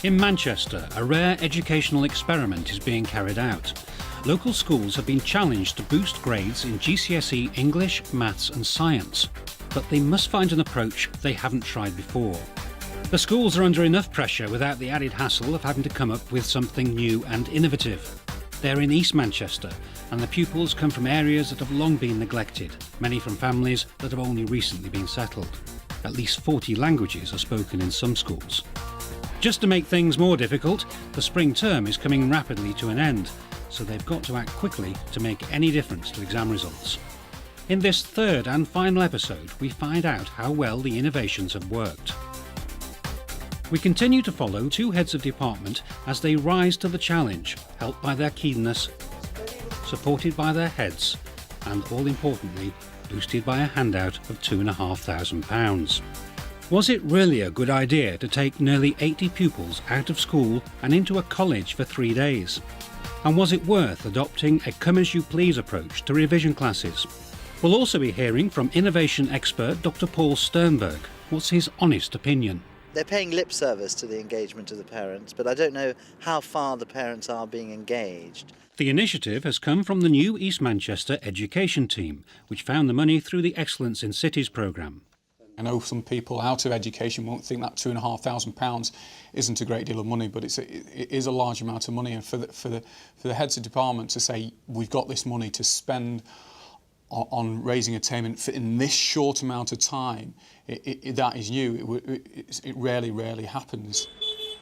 In Manchester, a rare educational experiment is being carried out. Local schools have been challenged to boost grades in GCSE English, Maths and Science, but they must find an approach they haven't tried before. The schools are under enough pressure without the added hassle of having to come up with something new and innovative. They're in East Manchester, and the pupils come from areas that have long been neglected, many from families that have only recently been settled. At least 40 languages are spoken in some schools. Just to make things more difficult, the spring term is coming rapidly to an end, so they've got to act quickly to make any difference to exam results. In this third and final episode, we find out how well the innovations have worked. We continue to follow two heads of department as they rise to the challenge, helped by their keenness, supported by their heads, and all importantly, boosted by a handout of £2,500. Was it really a good idea to take nearly 80 pupils out of school and into a college for 3 days? And was it worth adopting a come-as-you-please approach to revision classes? We'll also be hearing from innovation expert Dr. Paul Sternberg. What's his honest opinion? They're paying lip service to the engagement of the parents, but I don't know how far the parents are being engaged. The initiative has come from the new East Manchester Education Team, which found the money through the Excellence in Cities programme. I know some people out of education won't think that £2,500 isn't a great deal of money, but it is a large amount of money. And for the heads of department to say, we've got this money to spend on raising attainment in this short amount of time, that is new. It rarely happens.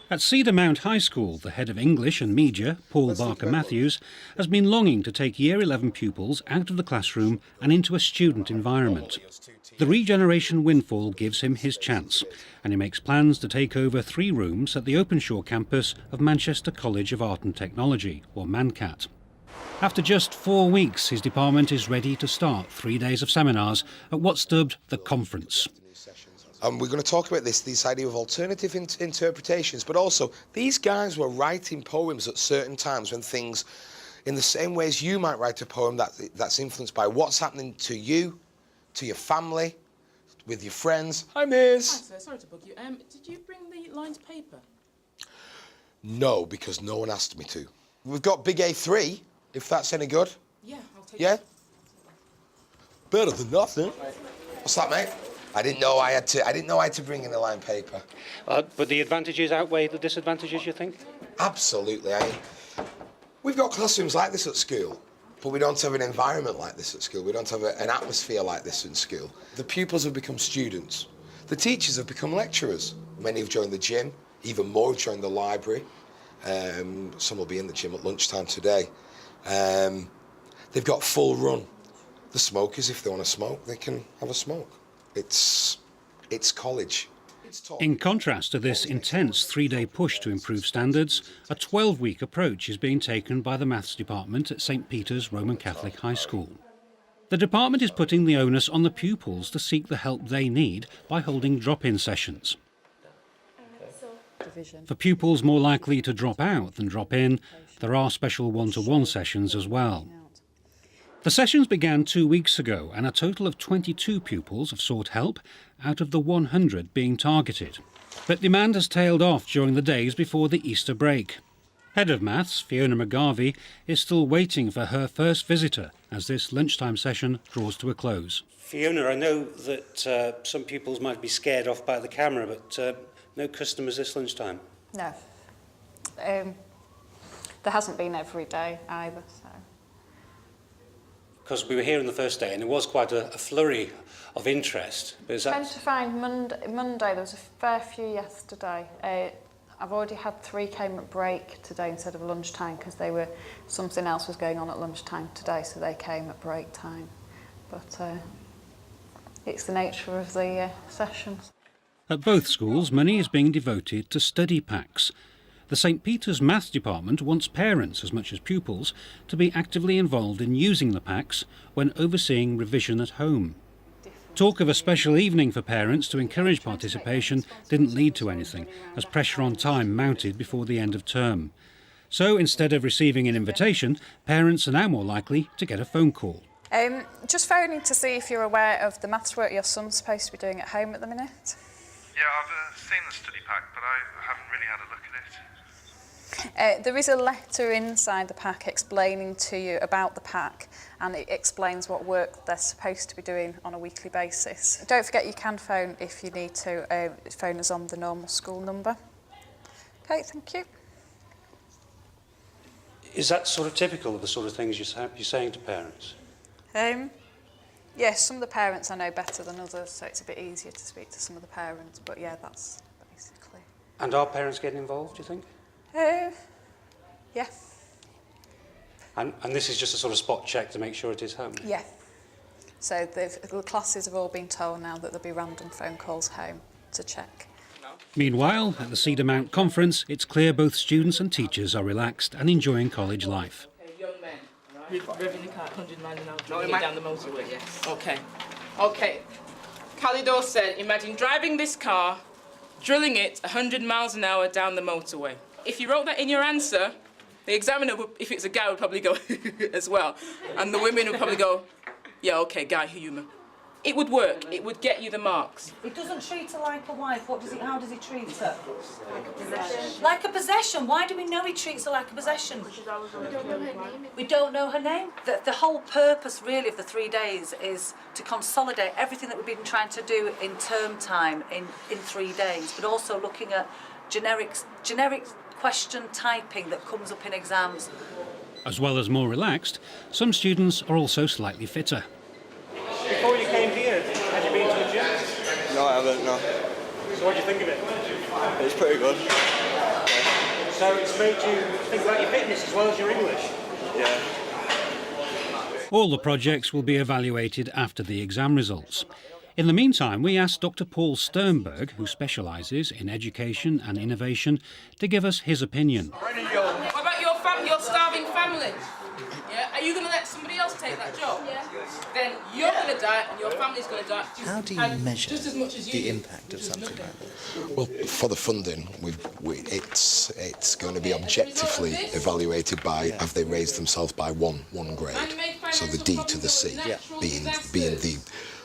At Cedar Mount High School, the head of English and Media, Paul Barker-Matthews, has been longing to take Year 11 pupils out of the classroom and into a student environment. The regeneration windfall gives him his chance, and he makes plans to take over 3 rooms at the Openshaw campus of Manchester College of Art and Technology, or ManCat. After just 4 weeks, his department is ready to start 3 days of seminars at what's dubbed the Conference. And we're going to talk about this idea of alternative interpretations, but also these guys were writing poems at certain times when things, in the same way as you might write a poem that's influenced by what's happening to you, to your family, with your friends. Hi, Miss. Hi, sir. Sorry to bug you. Did you bring the lined paper? No, because no one asked me to. We've got Big A3, if that's any good. Yeah, I'll take Yeah? it. Better than nothing. What's that, mate? I didn't know I had to bring in a lined paper. But the advantages outweigh the disadvantages, you think? Absolutely. We've got classrooms like this at school, but we don't have an environment like this at school. We don't have an atmosphere like this in school. The pupils have become students. The teachers have become lecturers. Many have joined the gym, even more have joined the library. Some will be in the gym at lunchtime today. They've got full run. The smokers, if they want to smoke, they can have a smoke. It's college. In contrast to this intense 3-day push to improve standards, a 12-week approach is being taken by the maths department at St Peter's Roman Catholic High School. The department is putting the onus on the pupils to seek the help they need by holding drop-in sessions. For pupils more likely to drop out than drop in, there are special one-to-one sessions as well. The sessions began 2 weeks ago, and a total of 22 pupils have sought help out of the 100 being targeted. But demand has tailed off during the days before the Easter break. Head of Maths, Fiona McGarvey, is still waiting for her first visitor as this lunchtime session draws to a close. Fiona, I know that some pupils might be scared off by the camera, but no customers this lunchtime? No. There hasn't been every day either, so. Because we were here on the first day and it was quite a flurry of interest. But is I tend to find Monday, there was a fair few yesterday. I've already had 3 came at break today instead of lunchtime because something else was going on at lunchtime today, so they came at break time. But it's the nature of the sessions. At both schools, money is being devoted to study packs. The St Peter's Maths Department wants parents, as much as pupils, to be actively involved in using the packs when overseeing revision at home. Talk of a special evening for parents to encourage participation didn't lead to anything, as pressure on time mounted before the end of term. So instead of receiving an invitation, parents are now more likely to get a phone call. Just phoning to see if you're aware of the maths work your son's supposed to be doing at home at the minute. Yeah, I've seen the study pack, but I haven't really had a look at it. There is a letter inside the pack explaining to you about the pack, and it explains what work they're supposed to be doing on a weekly basis. Don't forget you can phone if you need to. Phone us on the normal school number. Okay, thank you. Is that sort of typical of the sort of things you're saying to parents? Yes, some of the parents I know better than others, so it's a bit easier to speak to some of the parents, but yeah, that's basically. And are parents getting involved, do you think? Yeah. And this is just a sort of spot check to make sure it is home? Yeah. So the classes have all been told now that there'll be random phone calls home to check. Meanwhile, at the Cedar Mount conference, it's clear both students and teachers are relaxed and enjoying college life. Okay, young men, revving the car at 100 miles an hour, driving down the motorway. Yes. Okay. Okay. Calidor said, imagine driving this car, drilling it 100 miles an hour down the motorway. If you wrote that in your answer, the examiner, if it's a guy, would probably go as well. And the women would probably go, yeah, okay, guy, human. It would work. It would get you the marks. He doesn't treat her like a wife. How does he treat her? Like a possession. Like a possession? Why do we know he treats her like a possession? We don't know her name. We don't know her name? The whole purpose, really, of the 3 days is to consolidate everything that we've been trying to do in term time in 3 days, but also looking at generic question typing that comes up in exams. As well as more relaxed, some students are also slightly fitter. Before you came here, had you been to a gym? No, I haven't, no. So what do you think of it? It's pretty good. So it's made you think about your fitness as well as your English? Yeah. All the projects will be evaluated after the exam results. In the meantime, we asked Dr. Paul Sternberg, who specialises in education and innovation, to give us his opinion. What about your family, your starving family? Yeah? Are you going to let somebody else take that job? Yeah. Then you're going to die and your family's going to die. How do you measure the impact of something like this? Well, for the funding, it's going to be objectively evaluated by have they raised themselves by one grade. So the D to the C being the.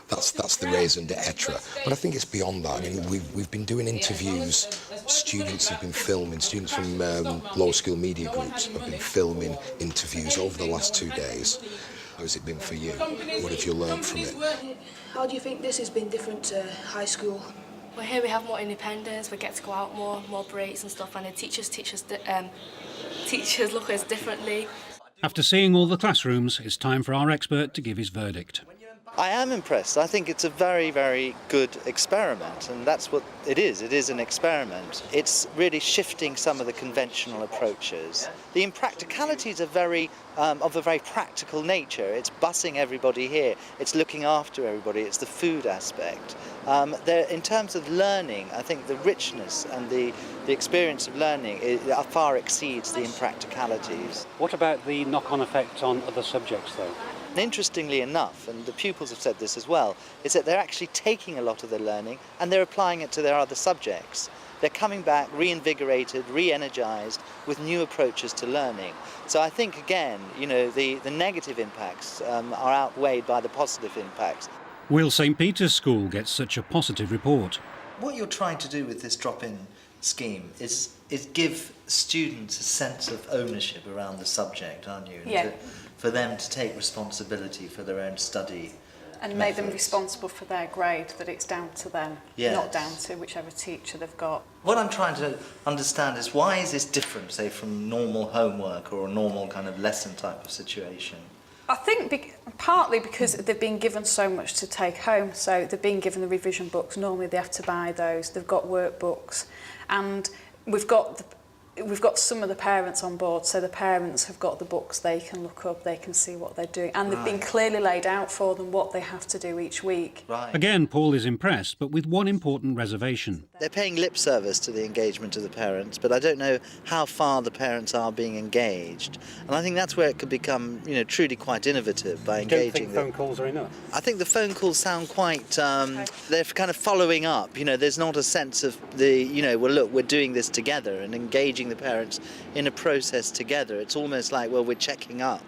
That's the raison d'etre. But I think it's beyond that. I mean, we've been doing interviews. Students have been filming. Students from lower school media groups have been filming interviews over the last 2 days. How has it been for you? What have you learned from it? How do you think this has been different to high school? Well, here we have more independence. We get to go out more breaks and stuff, and the teachers look at us differently. After seeing all the classrooms, it's time for our expert to give his verdict. I am impressed. I think it's a very, very good experiment, and that's what it is. It is an experiment. It's really shifting some of the conventional approaches. The impracticalities are of a very practical nature. It's busing everybody here. It's looking after everybody. It's the food aspect. In terms of learning, I think the richness and the experience of learning far exceeds the impracticalities. What about the knock-on effect on other subjects, though? And interestingly enough, and the pupils have said this as well, is that they're actually taking a lot of their learning and they're applying it to their other subjects. They're coming back reinvigorated, re-energised with new approaches to learning. So I think, again, the negative impacts are outweighed by the positive impacts. Will St. Peter's School get such a positive report? What you're trying to do with this drop-in scheme is give students a sense of ownership around the subject, aren't you? Yeah. For them to take responsibility for their own study. And make them responsible for their grade, that it's down to them, not down to whichever teacher they've got. What I'm trying to understand is why is this different, say, from normal homework or a normal kind of lesson type of situation? I think partly because they've been given so much to take home, so they've been given the revision books. Normally they have to buy those. They've got workbooks, and we've got some of the parents on board, so the parents have got the books they can look up, they can see what they're doing, and they've been clearly laid out for them what they have to do each week. Right. Again, Paul is impressed, but with one important reservation. They're paying lip service to the engagement of the parents, but I don't know how far the parents are being engaged. And I think that's where it could become, truly quite innovative by engaging. You don't think phone calls are enough? I think the phone calls sound quite, they're kind of following up. There's not a sense of well, look, we're doing this together and engaging the parents in a process together. It's almost like, well, we're checking up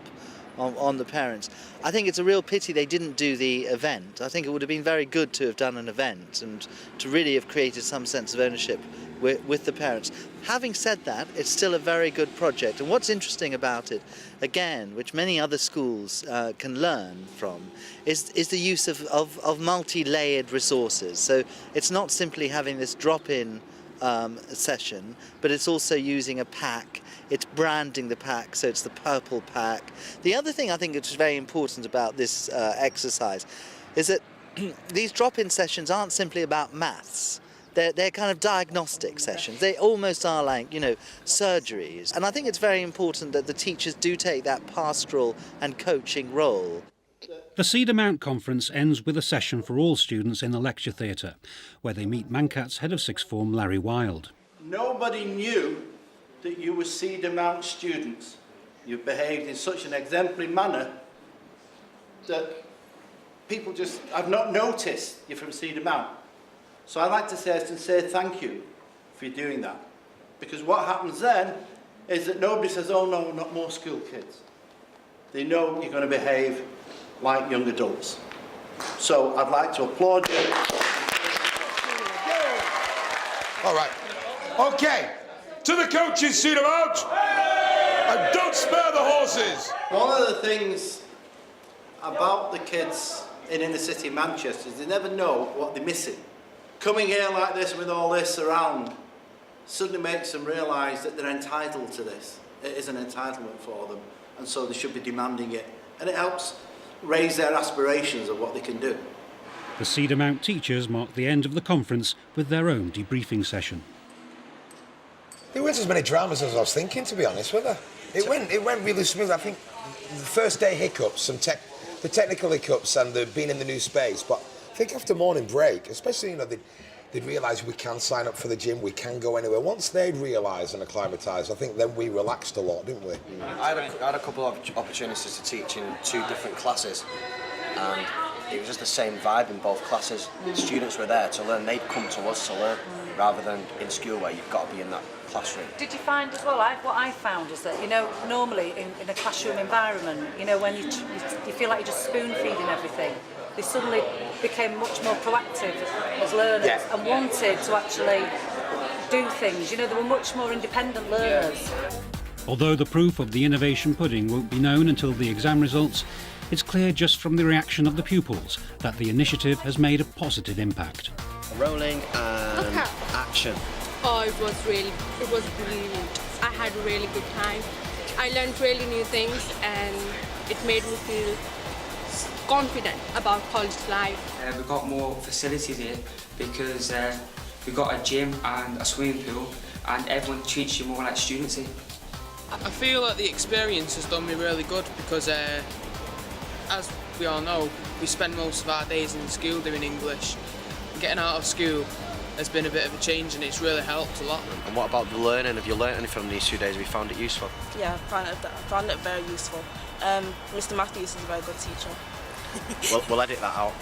on the parents. I think it's a real pity they didn't do the event. I think it would have been very good to have done an event and to really have created some sense of ownership with the parents. Having said that, it's still a very good project, and what's interesting about it, again, which many other schools can learn from, is the use of multi-layered resources. So it's not simply having this drop-in session, but it's also using a pack. It's branding the pack, so it's the purple pack. The other thing I think is very important about this exercise is that these drop-in sessions aren't simply about maths. They're kind of diagnostic sessions. They almost are like, you know, surgeries. And I think it's very important that the teachers do take that pastoral and coaching role. The Cedar Mount Conference ends with a session for all students in the lecture theatre, where they meet Mancat's head of sixth form, Larry Wild. Nobody knew that you were Cedar Mount students. You've behaved in such an exemplary manner that people just have not noticed you're from Cedar Mount. So I'd like to say a sincere thank you for doing that. Because what happens then is that nobody says, oh no, not more school kids. They know you're going to behave like young adults. So I'd like to applaud you. All right. Okay. To the coaches, Cedar Mount. And don't spare the horses. One of the things about the kids in inner city Manchester is they never know what they're missing. Coming here like this with all this around suddenly makes them realise that they're entitled to this. It is an entitlement for them, and so they should be demanding it. And it helps raise their aspirations of what they can do. The Cedar Mount teachers marked the end of the conference with their own debriefing session. There weren't as many dramas as I was thinking, to be honest, were there? It went really smooth. I think the first day hiccups, the technical hiccups and the being in the new space, but I think after morning break, especially, you know, they'd realise we can sign up for the gym, we can go anywhere. Once they'd realised and acclimatised, I think then we relaxed a lot, didn't we? I had a couple of opportunities to teach in 2 different classes, and it was just the same vibe in both classes. The students were there to learn, they'd come to us to learn, rather than in school where you've got to be in that classroom. Did you find as well, what I found is that, you know, normally in a classroom environment, you know, when you feel like you're just spoon-feeding everything, they suddenly became much more proactive as learners and wanted to actually do things. You know, they were much more independent learners. Although the proof of the innovation pudding won't be known until the exam results, it's clear just from the reaction of the pupils that the initiative has made a positive impact. Rolling and action. Oh, it was brilliant. I had a really good time. I learned really new things and it made me feel confident about college life. We've got more facilities here because we've got a gym and a swimming pool, and everyone treats you more like students here. I feel like the experience has done me really good because, as we all know, we spend most of our days in school doing English. Getting out of school has been a bit of a change and it's really helped a lot. And what about the learning? Have you learnt anything from these 2 days? Have you found it useful? Yeah, I found it very useful. Mr. Matthews is a very good teacher. We'll edit that out.